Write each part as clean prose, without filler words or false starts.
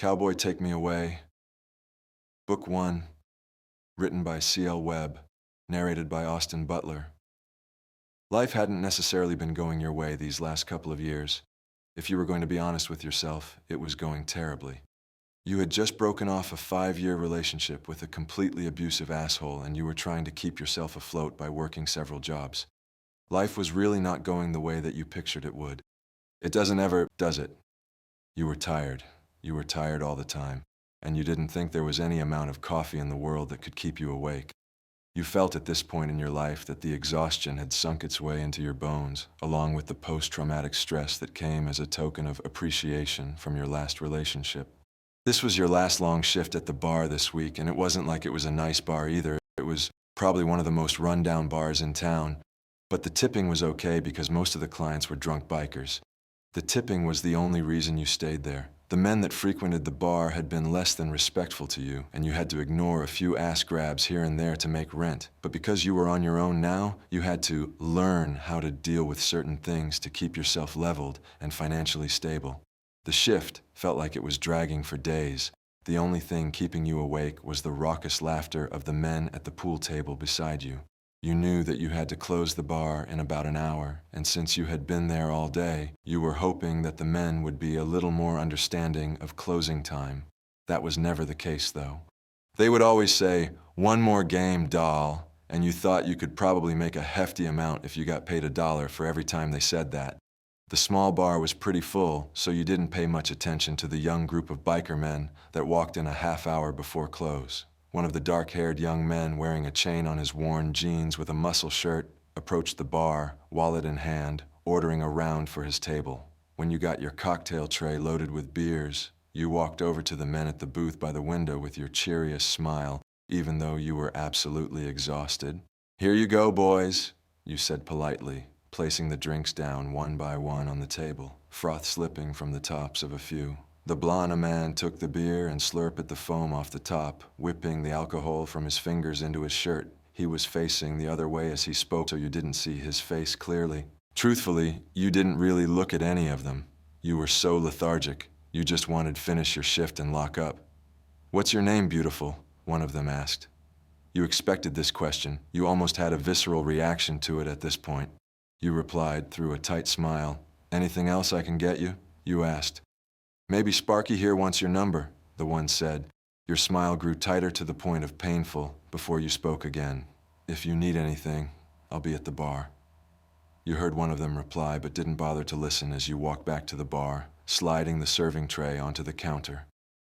Cowboy, Take Me Away. Book 1, written by C.L. Webb, narrated by Austin Butler. Life hadn't necessarily been going your way these last couple of years. If you were going to be honest with yourself, it was going terribly. You had just broken off a 5-year relationship with a completely abusive asshole, and you were trying to keep yourself afloat by working several jobs. Life was really not going the way that you pictured it would. It doesn't ever, does it? You were tired. You were tired all the time, and you didn't think there was any amount of coffee in the world that could keep you awake. You felt at this point in your life that the exhaustion had sunk its way into your bones, along with the post-traumatic stress that came as a token of appreciation from your last relationship. This was your last long shift at the bar this week, and it wasn't like it was a nice bar either. It was probably one of the most run-down bars in town, but the tipping was okay because most of the clients were drunk bikers. The tipping was the only reason you stayed there. The men that frequented the bar had been less than respectful to you, and you had to ignore a few ass grabs here and there to make rent. But because you were on your own now, you had to learn how to deal with certain things to keep yourself leveled and financially stable. The shift felt like it was dragging for days. The only thing keeping you awake was the raucous laughter of the men at the pool table beside you. You knew that you had to close the bar in about an hour, and since you had been there all day, you were hoping that the men would be a little more understanding of closing time. That was never the case, though. They would always say, "One more game, doll," and you thought you could probably make a hefty amount if you got paid $1 for every time they said that. The small bar was pretty full, so you didn't pay much attention to the young group of biker men that walked in a half hour before close. One of the dark-haired young men wearing a chain on his worn jeans with a muscle shirt approached the bar, wallet in hand, ordering a round for his table. When you got your cocktail tray loaded with beers, you walked over to the men at the booth by the window with your cheeriest smile, even though you were absolutely exhausted. "Here you go, boys," you said politely, placing the drinks down one by one on the table, froth slipping from the tops of a few. The blonde man took the beer and slurped at the foam off the top, whipping the alcohol from his fingers into his shirt. He was facing the other way as he spoke, so you didn't see his face clearly. Truthfully, you didn't really look at any of them. You were so lethargic. You just wanted to finish your shift and lock up. "What's your name, beautiful?" one of them asked. You expected this question. You almost had a visceral reaction to it at this point. You replied through a tight smile. "Anything else I can get you?" you asked. "Maybe Sparky here wants your number," the one said. Your smile grew tighter to the point of painful before you spoke again. "If you need anything, I'll be at the bar." You heard one of them reply, but didn't bother to listen as you walked back to the bar, sliding the serving tray onto the counter.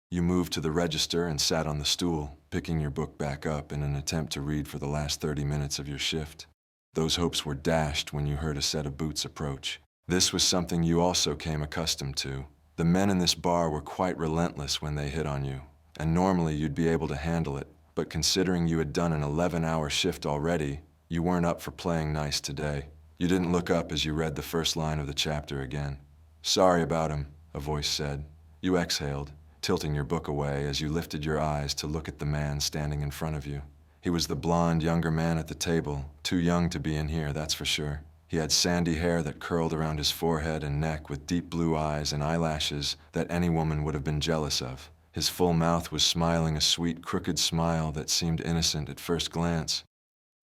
You moved to the register and sat on the stool, picking your book back up in an attempt to read for the last 30 minutes of your shift. Those hopes were dashed when you heard a set of boots approach. This was something you also came accustomed to. The men in this bar were quite relentless when they hit on you, and normally you'd be able to handle it, but considering you had done an 11-hour shift already, you weren't up for playing nice today. You didn't look up as you read the first line of the chapter again. "Sorry about him," a voice said. You exhaled, tilting your book away as you lifted your eyes to look at the man standing in front of you. He was the blonde, younger man at the table, too young to be in here, that's for sure. He had sandy hair that curled around his forehead and neck with deep blue eyes and eyelashes that any woman would have been jealous of. His full mouth was smiling a sweet, crooked smile that seemed innocent at first glance.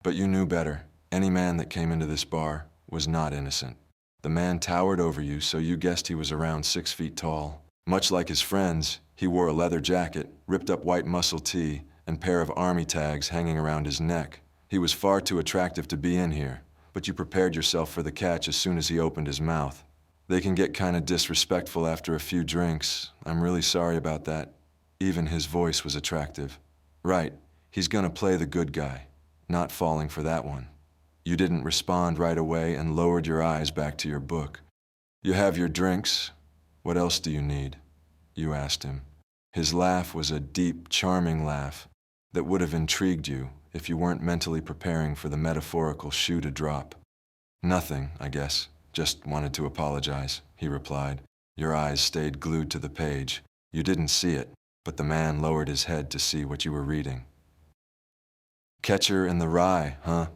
But you knew better. Any man that came into this bar was not innocent. The man towered over you, so you guessed he was around 6 feet tall. Much like his friends, he wore a leather jacket, ripped-up white muscle tee, and pair of army tags hanging around his neck. He was far too attractive to be in here, but you prepared yourself for the catch as soon as he opened his mouth. "They can get kinda disrespectful after a few drinks. I'm really sorry about that." Even his voice was attractive. "Right, he's gonna play the good guy. Not falling for that one." You didn't respond right away and lowered your eyes back to your book. "You have your drinks. What else do you need?" you asked him. His laugh was a deep, charming laugh that would have intrigued you if you weren't mentally preparing for the metaphorical shoe to drop. "Nothing, I guess. Just wanted to apologize," he replied. Your eyes stayed glued to the page. You didn't see it, but the man lowered his head to see what you were reading. "Catcher in the Rye, huh?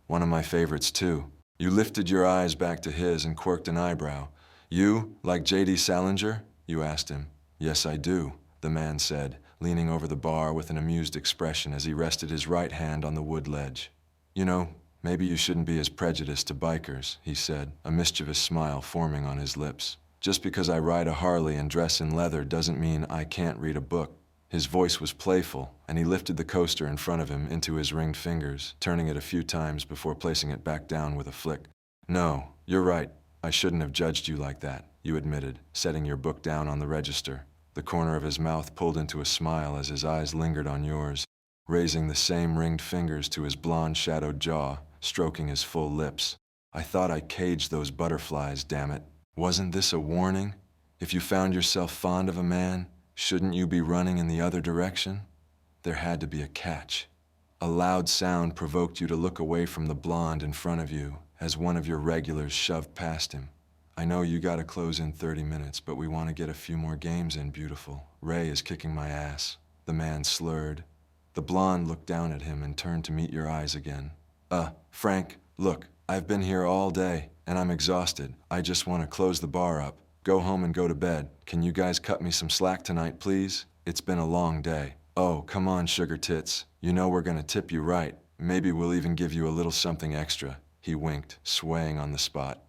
One of my favorites, too." You lifted your eyes back to his and quirked an eyebrow. "You, like J.D. Salinger?" you asked him. "Yes, I do. the man said, leaning over the bar with an amused expression as he rested his right hand on the wood ledge. You know, maybe you shouldn't be as prejudiced to bikers, he said, a mischievous smile forming on his lips. Just because I ride a Harley and dress in leather doesn't mean I can't read a book. His voice was playful, and he lifted the coaster in front of him into his ringed fingers, turning it a few times before placing it back down with a flick. No, you're right. I shouldn't have judged you like that, you admitted, setting your book down on the register. The corner of his mouth pulled into a smile as his eyes lingered on yours, raising the same ringed fingers to his blonde shadowed jaw, stroking his full lips. I thought I caged those butterflies, damn it. Wasn't this a warning? If you found yourself fond of a man, shouldn't you be running in the other direction? There had to be a catch. A loud sound provoked you to look away from the blonde in front of you as one of your regulars shoved past him. I know you gotta close in 30 minutes, but we want to get a few more games in, beautiful. Ray is kicking my ass, the man slurred. The blonde looked down at him and turned to meet your eyes again. Frank, look, I've been here all day, and I'm exhausted. I just want to close the bar up. Go home and go to bed. Can you guys cut me some slack tonight, please? It's been a long day. Oh, come on, sugar tits. You know we're gonna tip you right. Maybe we'll even give you a little something extra. He winked, swaying on the spot.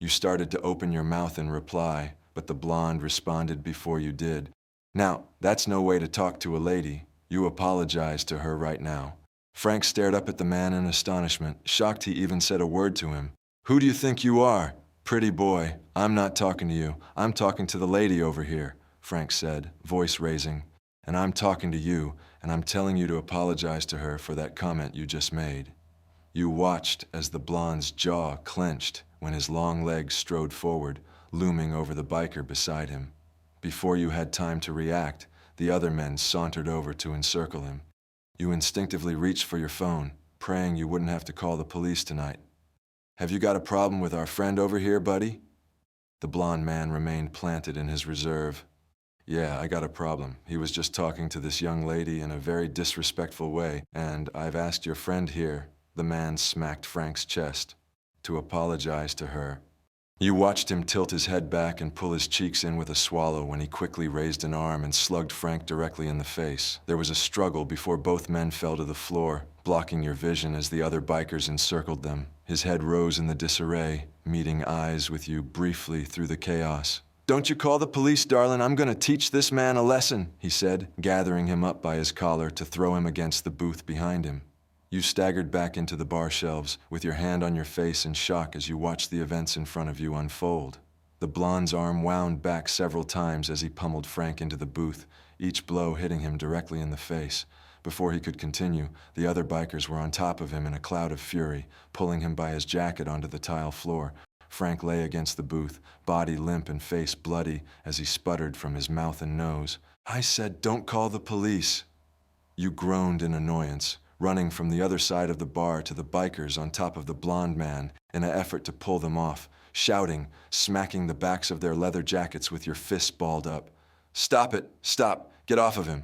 You started to open your mouth in reply, but the blonde responded before you did. Now, that's no way to talk to a lady. You apologize to her right now. Frank stared up at the man in astonishment, shocked he even said a word to him. Who do you think you are? Pretty boy, I'm not talking to you. I'm talking to the lady over here, Frank said, voice raising. And I'm talking to you, and I'm telling you to apologize to her for that comment you just made. You watched as the blonde's jaw clenched when his long legs strode forward, looming over the biker beside him. Before you had time to react, the other men sauntered over to encircle him. You instinctively reached for your phone, praying you wouldn't have to call the police tonight. Have you got a problem with our friend over here, buddy? The blonde man remained planted in his reserve. Yeah, I got a problem. He was just talking to this young lady in a very disrespectful way, and I've asked your friend here, the man smacked Frank's chest, to apologize to her. You watched him tilt his head back and pull his cheeks in with a swallow when he quickly raised an arm and slugged Frank directly in the face. There was a struggle before both men fell to the floor, blocking your vision as the other bikers encircled them. His head rose in the disarray, meeting eyes with you briefly through the chaos. Don't you call the police, darling. I'm gonna teach this man a lesson, he said, gathering him up by his collar to throw him against the booth behind him. You staggered back into the bar shelves, with your hand on your face in shock as you watched the events in front of you unfold. The blonde's arm wound back several times as he pummeled Frank into the booth, each blow hitting him directly in the face. Before he could continue, the other bikers were on top of him in a cloud of fury, pulling him by his jacket onto the tile floor. Frank lay against the booth, body limp and face bloody as he sputtered from his mouth and nose. I said, don't call the police. You groaned in annoyance, running from the other side of the bar to the bikers on top of the blonde man in an effort to pull them off, shouting, smacking the backs of their leather jackets with your fists balled up. Stop it! Stop! Get off of him!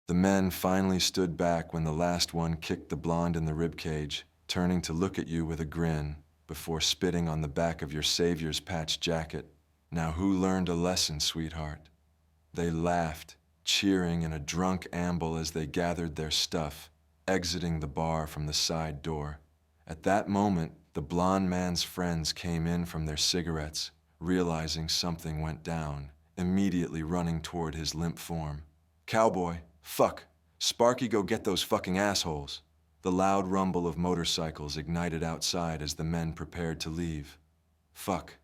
The men finally stood back when the last one kicked the blonde in the ribcage, turning to look at you with a grin before spitting on the back of your savior's patched jacket. Now who learned a lesson, sweetheart? They laughed, cheering in a drunk amble as they gathered their stuff, exiting the bar from the side door. At that moment, the blonde man's friends came in from their cigarettes, realizing something went down, immediately running toward his limp form. Cowboy, fuck, Sparky, go get those fucking assholes. The loud rumble of motorcycles ignited outside as the men prepared to leave. Fuck,